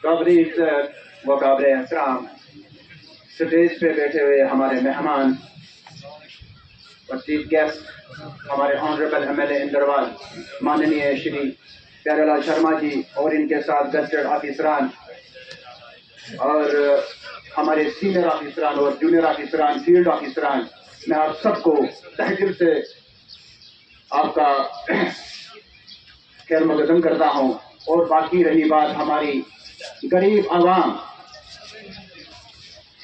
काबिल इज्जत व काबिल एहतराम स्टेज पे बैठे हुए हमारे मेहमान और चीफ गेस्ट हमारे ऑनरेबल एमएलए इंदरवाल माननीय श्री प्यारेलाल शर्मा जी और इनके साथ गजटेड ऑफिसरान और हमारे सीनियर ऑफिसरान और जूनियर ऑफिसरान, फील्ड ऑफिसरान, मैं आप सबको तहे दिल से आपका खैर मकदम करता हूं। और बाकी रही बात हमारी गरीब आवाम,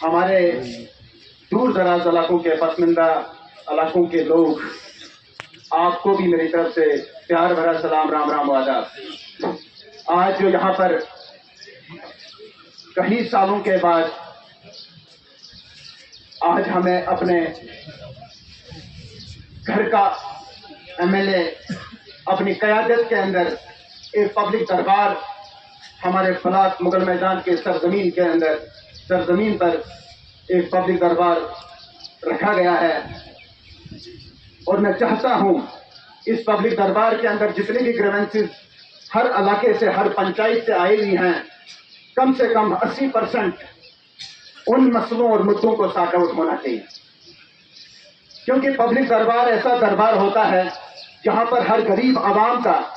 हमारे दूर दराज इलाकों के पसमानदा इलाकों के लोग, आपको भी मेरी तरफ से प्यार भरा सलाम, राम राम आदाब। आज जो यहाँ पर कई सालों के बाद आज हमें अपने घर का एमएलए अपनी क़यादत के अंदर एक पब्लिक दरबार हमारे ब्लॉक मुगल मैदान के सरजमीन पर एक पब्लिक दरबार रखा गया है। और मैं चाहता हूं इस पब्लिक दरबार के अंदर जितने भी ग्रीवेंसेस हर इलाके से, हर पंचायत से आई हुई हैं, कम से कम 80% उन मसलों और मुद्दों को सॉर्ट आउट होना चाहिए। क्योंकि पब्लिक दरबार ऐसा दरबार होता है जहां पर हर गरीब आवाम का,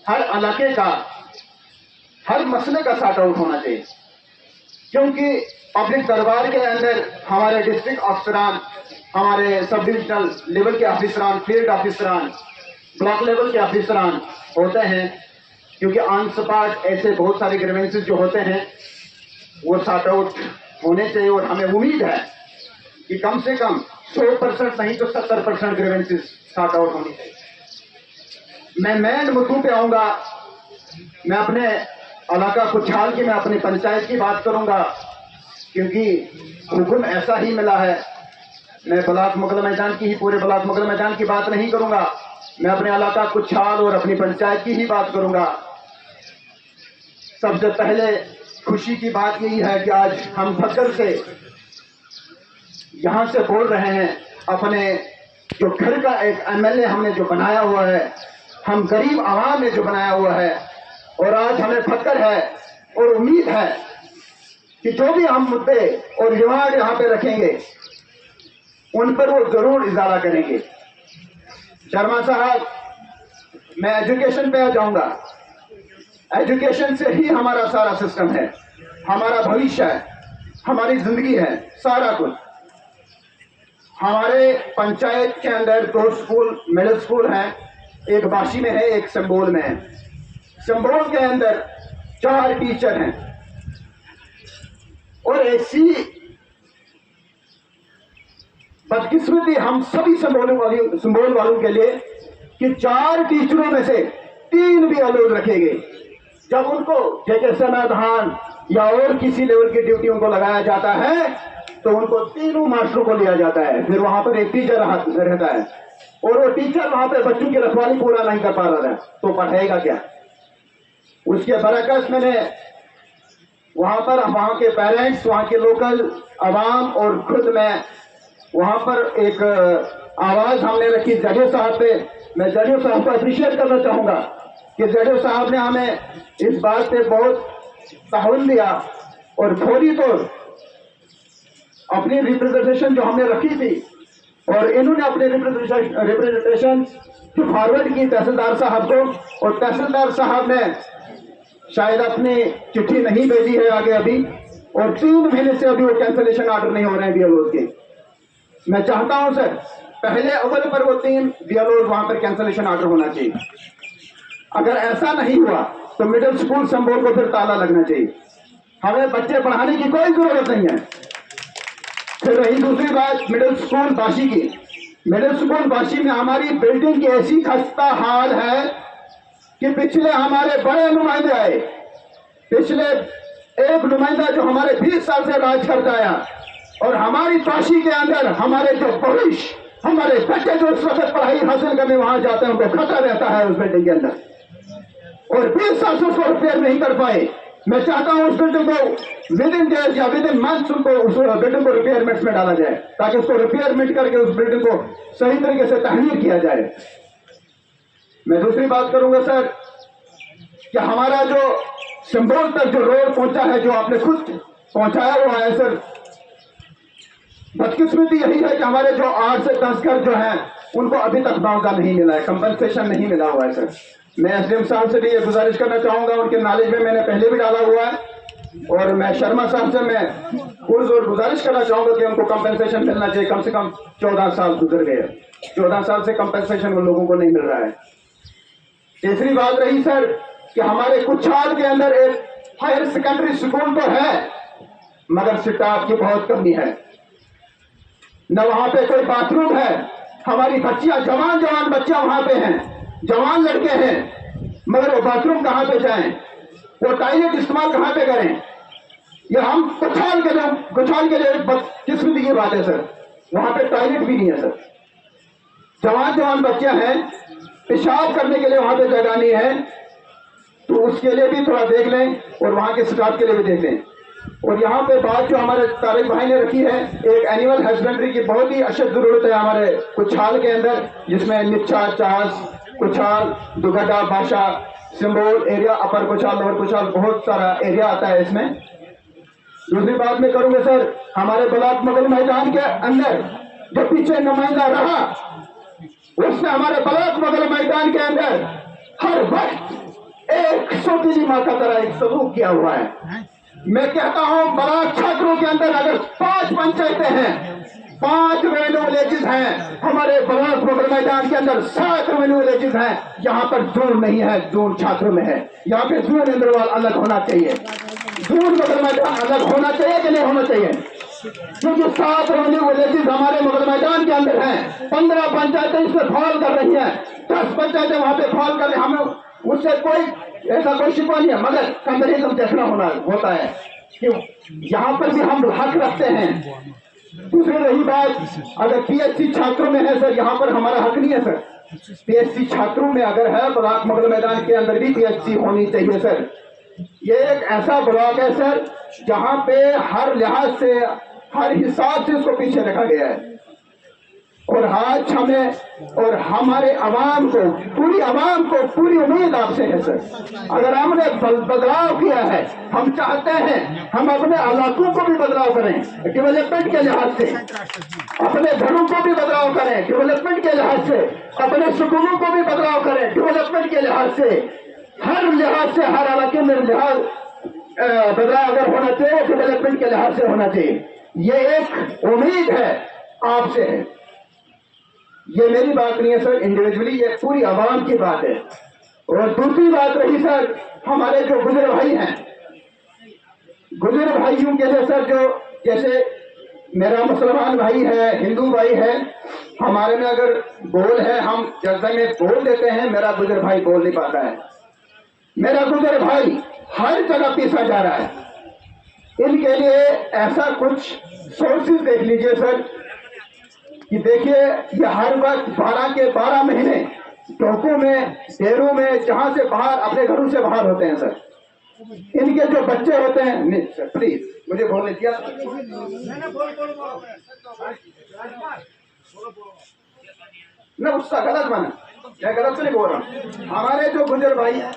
हर इलाके का, हर मसले का सॉर्ट आउट होना चाहिए। क्योंकि पब्लिक दरबार के अंदर हमारे डिस्ट्रिक्ट ऑफिसरान, हमारे सब डिविजनल लेवल के ऑफिसरान, फील्ड ऑफिसरान, ब्लॉक लेवल के ऑफिसरान होते हैं। क्योंकि ऑन स्पॉट ऐसे बहुत सारे ग्रीवेंसेस जो होते हैं वो सॉर्ट आउट होने चाहिए। और हमें उम्मीद है कि कम से कम 100% नहीं तो 70% ग्रीवेंसेस सॉर्ट आउट होनी चाहिए। मैं मेन मुद्दों पे आऊंगा। मैं अपने इलाका खुशहाल की, मैं अपनी पंचायत की बात करूंगा क्योंकि हुक्म ऐसा ही मिला है। मैं ब्लॉक मुगल मैदान की ही, पूरे ब्लॉक मुगल मैदान की बात नहीं करूंगा। मैं अपने इलाका खुशहाल और अपनी पंचायत की ही बात करूंगा। सबसे पहले खुशी की बात यही है कि आज हम भक्कर से यहां से बोल रहे हैं। अपने जो घर का एक एमएलए हमने जो बनाया हुआ है, हम गरीब आवाम ने जो बनाया हुआ है, और आज हमें फक्र है और उम्मीद है कि जो भी हम मुद्दे और डिमांड यहाँ पे रखेंगे उन पर वो जरूर इजारा करेंगे। शर्मा साहब, मैं एजुकेशन पे आ जाऊंगा। एजुकेशन से ही हमारा सारा सिस्टम है, हमारा भविष्य है, हमारी जिंदगी है, सारा कुछ। हमारे पंचायत के अंदर 2 स्कूल, मिडिल स्कूल हैं, एक बाशी में है, एक संबोल में है। संबोल के अंदर 4 टीचर हैं और ऐसी बदकिस्मती हम सभी संबोल वालों के लिए कि 4 टीचरों में से 3 भी अलग रखे गए। जब उनको जैसे समाधान या और किसी लेवल की ड्यूटियों को लगाया जाता है तो उनको तीनों मास्टरों को लिया जाता है। फिर वहां पर एक टीचर रहता है और वो टीचर वहां पर बच्चों की रखवाली पूरा नहीं कर पा रहा है तो पढ़ाएगा क्या? उसके बरकस मैंने वहां के पेरेंट्स, वहां के लोकल आवाम और खुद मैं वहां पर एक आवाज हमने रखी जडेजा साहब पे। मैं जडेजा साहब को अप्रिशिएट करना चाहूंगा कि जडेजा साहब ने हमें इस बात पे बहुत ताउन दिया और फौरी तौर अपनी रिप्रेजेंटेशन जो हमने रखी थी और इन्होंने अपने रिप्रेजेंटेशन फॉरवर्ड की तहसीलदार साहब को, और तहसीलदार साहब ने शायद अपनी चिट्ठी नहीं भेजी है आगे अभी, और 3 महीने से अभी वो कैंसिलेशन ऑर्डर नहीं हो रहे हैं बीएलओ के। मैं चाहता हूं सर, पहले अव्वल पर वो 3 बीएलओ वहां पर कैंसिलेशन ऑर्डर होना चाहिए। अगर ऐसा नहीं हुआ तो मिडिल स्कूल संबोल को फिर ताला लगना चाहिए। हमें बच्चे पढ़ाने की कोई जरूरत नहीं है। फिर रही दूसरी बात मिडिल स्कूल बाशी की। मिडिल स्कूल बाशी में हमारी बिल्डिंग की ऐसी खस्ता हाल है कि पिछले हमारे बड़े नुमाइंदे आए, पिछले एक नुमाइंदा जो हमारे 20 साल से राज करता आया, और हमारी बाशी के अंदर हमारे जो भविष्य, हमारे बच्चे जो उस वक्त पढ़ाई हासिल करने वहां जाते हैं उनको खतरा रहता है उस बिल्डिंग के अंदर, और 20 साल से उसको रिपेयर नहीं कर पाए। मैं चाहता हूं उस बिल्डिंग को विद इन डेज या विद इन मंथ्स उनको उस बिल्डिंग को रिपेयरमेंट्स में डाला जाए ताकि उसको रिपेयरमेंट करके उस बिल्डिंग को सही तरीके से तहमीर किया जाए। मैं दूसरी बात करूंगा सर, कि हमारा जो सिंबल तक जो रोड पहुंचा है, जो आपने खुद पहुंचाया हुआ है सर, बदकिस्मती यही है कि हमारे जो 8 से 10 घर जो हैं उनको अभी तक मुआवजा नहीं मिला है, कंपनसेशन नहीं मिला हुआ है सर। मैं एसडीएम साहब से भी ये गुजारिश करना चाहूंगा, उनके नॉलेज में मैंने पहले भी डाला हुआ है, और मैं शर्मा साहब से मैं पुरजोर गुजारिश करना चाहूंगा कि उनको कंपनसेशन मिलना चाहिए। कम से कम 14 साल गुजर गए, 14 साल से कंपनसेशन उन लोगों को नहीं मिल रहा है। तीसरी बात रही सर कि हमारे कुछाल के अंदर एक हायर सेकेंडरी स्कूल तो है, मगर स्टाफ की बहुत कमी है, न वहां पे कोई बाथरूम है। हमारी बच्चियां, जवान जवान बच्चियां वहां पे हैं, जवान लड़के हैं, मगर वो बाथरूम कहां पे जाएं, वो टॉयलेट इस्तेमाल कहां पे करें? ये हम कुछाल के लिए बदकिस्मती की बात है सर, वहां पे टॉयलेट भी नहीं है सर। जवान जवान बच्चियां हैं, पेशाब करने के लिए वहां पे जगह नहीं है, तो उसके लिए भी थोड़ा देख लें, और वहां के स्टाफ के लिए भी देख लें। और यहाँ पे बात जो हमारे तारिक भाई ने रखी है, एक एनिमल हस्बेंड्री की बहुत ही अशद जरूरत है हमारे कुछाल के अंदर, जिसमें निच्छा, चास, कुछाल, दुगड्डा, बाशा, सिंबोल एरिया, अपर कुछाल, लोअर कुछाल, बहुत सारा एरिया आता है इसमें। दूसरी बात मैं करूंगा सर, हमारे ब्लॉक मुगल मैदान के अंदर जो पीछे नुमाइंदा रहा, उसने हमारे ब्लॉक मुगल मैदान के अंदर हर वक्त एक सोतीली माँ का तरह एक सलूक किया हुआ है। मैं कहता हूं, ब्लॉक छात्रों के अंदर अगर 5 पंचायतें हैं, 5 रेवेन्यू विलेजेस हैं, हमारे ब्लॉक मुगल मैदान के अंदर 7 रेवेन्यू विलेजेस हैं, यहाँ पर जोन नहीं है, जोन छात्रों में है। यहाँ पे जोन इंद्रवाल अलग होना चाहिए, जोन मुगल मैदान अलग होना चाहिए कि नहीं होना चाहिए? क्योंकि 7 रेवेन्यू विलेजेस हमारे मुगल मैदान के अंदर हैं, 15 पंचायतें इसमें फॉल कर रही हैं, 10 पंचायतें वहां पे फॉल कर रही हैं। हमें उससे कोई ऐसा कोई शिकवा नहीं है, मगर कंपेरिजन देखना होता है कि यहाँ पर भी हम हक रखते हैं। दूसरी रही बात, अगर पीएचसी छात्रों में है सर, यहाँ पर हमारा हक नहीं है सर। पीएचसी छात्रों में अगर है, ब्लॉक मुगल मैदान के अंदर भी पीएचसी होनी चाहिए सर। ये एक ऐसा ब्लॉक है सर जहाँ पे हर लिहाज से, हर हिसाब से उसको पीछे रखा गया है, और आज हमें और हमारे अवाम को, पूरी अवाम को पूरी उम्मीद आपसे है सर। अगर हमने बदलाव किया है, हम चाहते हैं हम अपने इलाकों को भी बदलाव करें डेवलपमेंट के लिहाज से, अपने घरों को भी बदलाव करें डेवलपमेंट के लिहाज से, अपने स्कूलों को भी बदलाव करें डेवलपमेंट के लिहाज से, हर लिहाज से, हर इलाके में बदलाव अगर होना चाहिए डेवलपमेंट के लिहाज से होना चाहिए। ये एक उम्मीद है आपसे है, ये मेरी बात नहीं है सर इंडिविजुअली, ये पूरी आवाम की बात है। और दूसरी बात रही सर, हमारे जो गुजर भाई हैं, गुजर भाइयों के लिए सर, जो जैसे मेरा मुसलमान भाई है, हिंदू भाई है, हमारे में अगर बोल है, हम जज्बे में बोल देते हैं, मेरा गुजर भाई बोल नहीं पाता है। मेरा गुजर भाई हर जगह पीसा जा रहा है। इनके लिए ऐसा कुछ सोर्सेज देख लीजिए सर कि देखिए, ये हर वक्त 12 के 12 महीने टोकों में, डेरों में, जहां से बाहर, अपने घरों से बाहर होते हैं सर। इनके जो बच्चे होते हैं, नहीं सर प्लीज मुझे बोलने दिया, ना उसका गलत बना, मैं गलत से नहीं बोल रहा हूं। हमारे जो गुजर भाई हैं,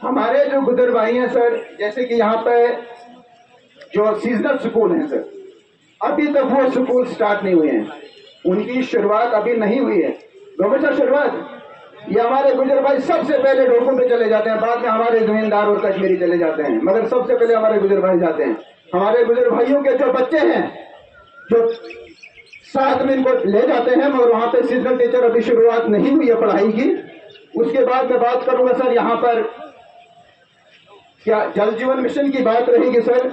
हमारे जो गुजर भाई हैं सर, जैसे कि यहाँ पे जो सीजनल स्कूल हैं सर, अभी तक वो स्कूल स्टार्ट नहीं हुए हैं, उनकी शुरुआत अभी नहीं हुई है। गवर्नमेंट शुरुआत, ये हमारे गुजर भाई सबसे पहले डोकों पे चले जाते हैं, बाद में हमारे जमींदार और कश्मीरी चले जाते हैं, मगर सबसे पहले हमारे गुजर भाई जाते हैं। हमारे गुजर भाइयों के जो बच्चे हैं, जो साथ में इनको ले जाते हैं, मगर वहां पे सीजनल टीचर अभी शुरुआत नहीं हुई है पढ़ाई की। उसके बाद मैं बात करूंगा सर, यहाँ पर क्या जल जीवन मिशन की बात रहेगी सर।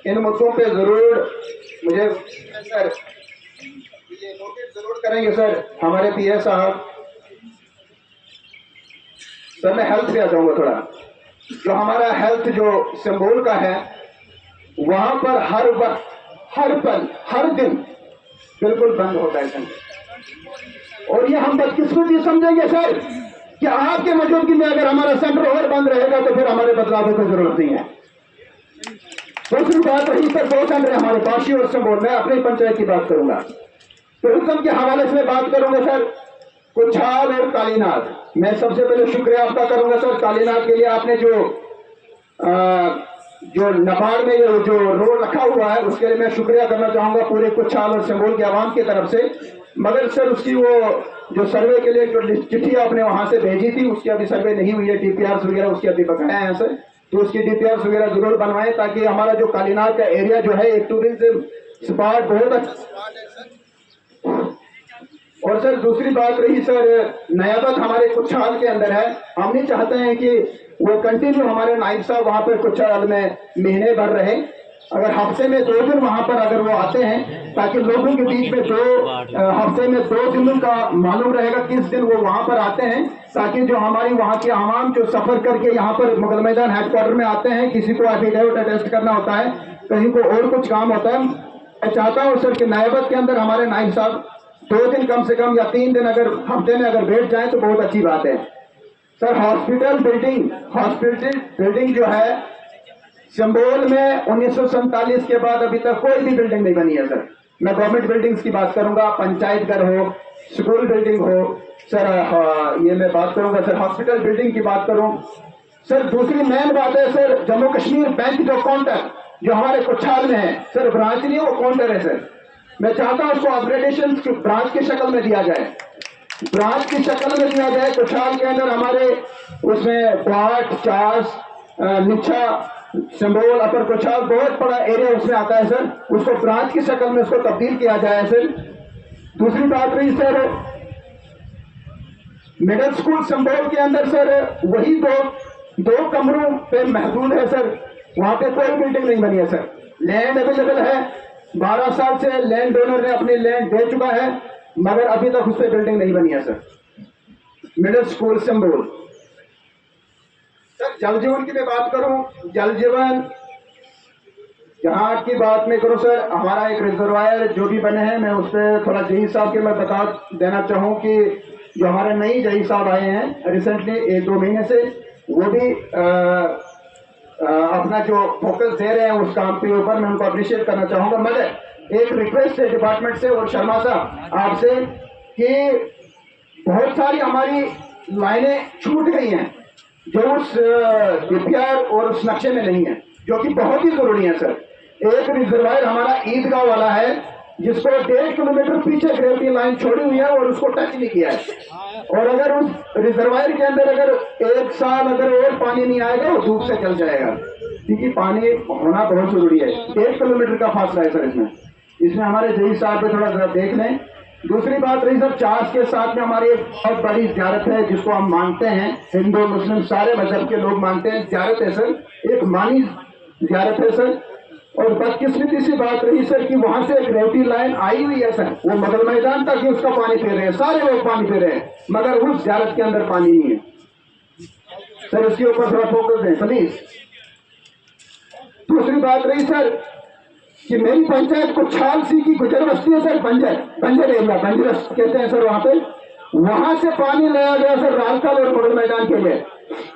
इन मुद्दों पे जरूर मुझे सर ये नोटिस जरूर करेंगे सर हमारे पीए साहब। सर मैं हेल्थ पे आ जाऊंगा थोड़ा। जो हमारा हेल्थ जो सिंबल का है, वहां पर हर वक्त, हर पल, हर दिन बिल्कुल बंद होता है सेंटर। और ये हम बदकिस्मती समझेंगे सर कि आपके मौजूदगी में अगर हमारा सेंटर और बंद रहेगा तो फिर हमारे बदलाव की जरूरत नहीं है। दूसरी बात रही सर दो केंद्र हमारे काशी और संबोल, मैं अपनी पंचायत की बात करूंगा। टूरिज्म के हवाले से मैं बात करूंगा सर, कुछाल और कालीनाथ। मैं सबसे पहले शुक्रिया आपका करूंगा सर, कालीनाथ के लिए आपने जो नबार्ड में जो रोड रखा हुआ है उसके लिए मैं शुक्रिया करना चाहूंगा पूरे कुछाल और संबोल के आवाम की तरफ से। मगर सर उसकी वो जो सर्वे के लिए जो चिट्ठी आपने वहां से भेजी थी उसकी अभी सर्वे नहीं हुई है, डीपीआर वगैरह उसकी अभी बकाया है सर, तो उसकी डीपीआर वगैरह जरूर बनवाएं ताकि हमारा जो कालीनाथ का एरिया जो है एक टूरिज्म स्पॉट बहुत अच्छा। और सर दूसरी बात रही सर, नयाबत हमारे कुछाल के अंदर है, हम नहीं चाहते हैं कि वो कंटिन्यू हमारे नाइब साहब वहां पर कुछाल में महीने भर रहे, अगर हफ्ते में 2 दिन वहां पर अगर वो आते हैं ताकि लोगों के बीच में हफ्ते में 2 दिनों का मालूम रहेगा किस दिन वो वहां पर आते हैं, ताकि जो हमारी वहां के आवाम जो सफर करके यहाँ पर मुगल मैदान हेडक्वार्टर में आते हैं, किसी को एफिडेविट अटेस्ट करना होता है, कहीं को और कुछ काम होता है, मैं चाहता हूँ सर कि नयाबत के अंदर हमारे नाइब साहब 2 दिन कम से कम या 3 दिन अगर हफ्ते में अगर बैठ जाए तो बहुत अच्छी बात है। सर हॉस्पिटल बिल्डिंग जो है संबोल में 1947 के बाद अभी तक कोई भी बिल्डिंग नहीं बनी है सर। मैं गवर्नमेंट बिल्डिंग्स की बात करूंगा, पंचायत घर हो, स्कूल बिल्डिंग हो सर, ये मैं बात करूंगा सर, हॉस्पिटल बिल्डिंग की बात करूं सर। दूसरी मेन बात है सर, जम्मू कश्मीर बैंक जो काउंटर जो हमारे कुछाल में है सर, ब्रांच नहीं वो काउंटर है सर, मैं चाहता हूं उसको अपग्रेडेशन ब्रांच की शक्ल में दिया जाए, ब्रांच की शक्ल में दिया जाए। कुछाल के अंदर हमारे उसमें क्वाट, चास, निच्छा, संबोल, अपर कुछाल बहुत बड़ा एरिया उसमें आता है सर, उसको ब्रांच की शक्ल में उसको तब्दील किया जाए सर। दूसरी बात रही सर, मिडिल स्कूल संबोल के अंदर सर वही दो कमरों पे महदूद है सर, वहां पे कोई बिल्डिंग नहीं बनी है सर। लैंड अवेलेबल है, 12 साल से लैंड डोनर ने अपनी लैंड दे चुका है, मगर अभी तक उस पर बिल्डिंग नहीं बनी है सर। मिडिल स्कूल संबोल सर, जल जीवन की मैं बात करूं, जल जीवन जहां की बात मैं करूं सर, हमारा एक रिजर्वायर जो भी बने हैं, मैं उस पर थोड़ा जही साहब के मैं बता देना चाहूं कि जो हमारे नई जही साहब आए हैं रिसेंटली 1-2 महीने से, वो भी अपना जो फोकस दे रहे हैं उस काम के ऊपर, मैं उनको अप्रिशिएट करना चाहूंगा। मगर एक रिक्वेस्ट है डिपार्टमेंट से और शर्मा साहब आपसे कि बहुत सारी हमारी लाइनें छूट गई हैं जो उस डीपीआर और उस नक्शे में नहीं है, जो कि बहुत ही जरूरी है सर। एक रिजर्वायर हमारा ईदगाह वाला है जिसको 1.5 किलोमीटर पीछे ग्रेविटी लाइन छोड़ी हुई है और उसको टच नहीं किया है, और अगर उस रिजर्वायर के अंदर अगर 1 साल अगर और पानी नहीं आएगा वो धूप से जल जाएगा, क्योंकि पानी होना बहुत जरूरी है। 1 किलोमीटर का फासला है सर इसमें हमारे जही साहब पे थोड़ा देख लें। दूसरी बात रही सर, चास के साथ में हमारी एक बहुत बड़ी ज़ियारत है जिसको हम मानते हैं, हिंदू मुस्लिम सारे मजहब के लोग मानते हैं, ज़ियारत है सर, एक मानी ज़ियारत है सर। और बदकिस्मती सी बात रही सर कि वहां से ग्रेविटी लाइन आई हुई है सर, वो मुगल मैदान तक ही उसका पानी पी रहे हैं, सारे लोग पानी पी रहे हैं, मगर उस ज़ियारत के अंदर पानी नहीं है सर, इसके ऊपर थोड़ा फोकस दें प्लीज। दूसरी बात रही सर कि मेरी पंचायत कुछाल सी की गुजर बस्ती है सर, बंजर एरिया, बंजर कहते हैं सर, वहां से पानी लाया गया सर रालकल और मुगल मैदान के लिए,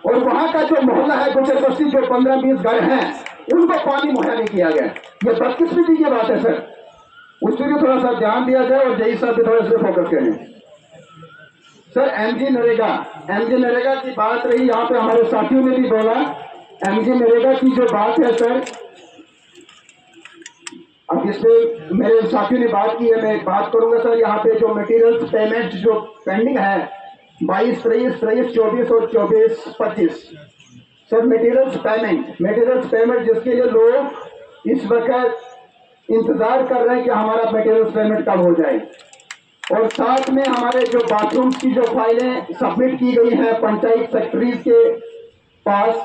और वहां का जो मोहल्ला है गुजर बस्ती जो 15-20 घर हैं उनको पानी मुहैया नहीं किया गया। ये बदकिस्मती की बात है सर, उस पर भी थोड़ा सा ध्यान दिया जाए और जही साहब भी थोड़ा सा फोकस करें सर। एमजी नरेगा की बात रही, यहाँ पे हमारे साथियों ने भी बोला, एमजी नरेगा की जो बात है सर, अब इसमें मेरे साथियों ने बात की है, मैं बात करूंगा सर। यहाँ पे जो मटेरियल्स पेमेंट जो पेंडिंग है 22, 23, 24 और 24-25 सर, मटेरियल्स पेमेंट जिसके लिए लोग इस वक्त इंतजार कर रहे हैं कि हमारा मटेरियल्स पेमेंट कब हो जाए, और साथ में हमारे जो बाथरूम्स की जो फाइलें सबमिट की गई हैं पंचायत सेक्रेटरीज के पास,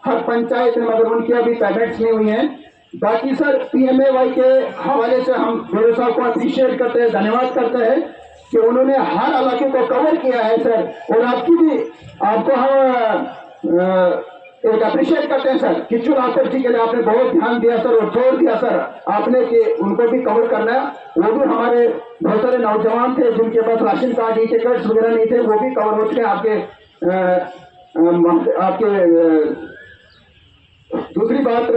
हर पंचायत में, मगर उनकी अभी पेमेंट्स नहीं हुई हैं। बाकी सर PMAY के हवाले से हम मेरे साहब को अप्रिशिएट करते हैं, धन्यवाद करते हैं कि उन्होंने हर इलाके को कवर किया है सर, और आपको हम एक अप्रिशिएट करते हैं सर। किच्चू रास्तर जी के लिए आपने बहुत ध्यान दिया सर और जोर दिया सर आपने कि उनको भी कवर करना है, वो भी हमारे बहुत सारे नौजवान थे जिनके पास राशन कार्ड, ई टिकट्स वगैरह नहीं थे, वो भी कवर हो चुके हैं आपके। दूसरी बात रही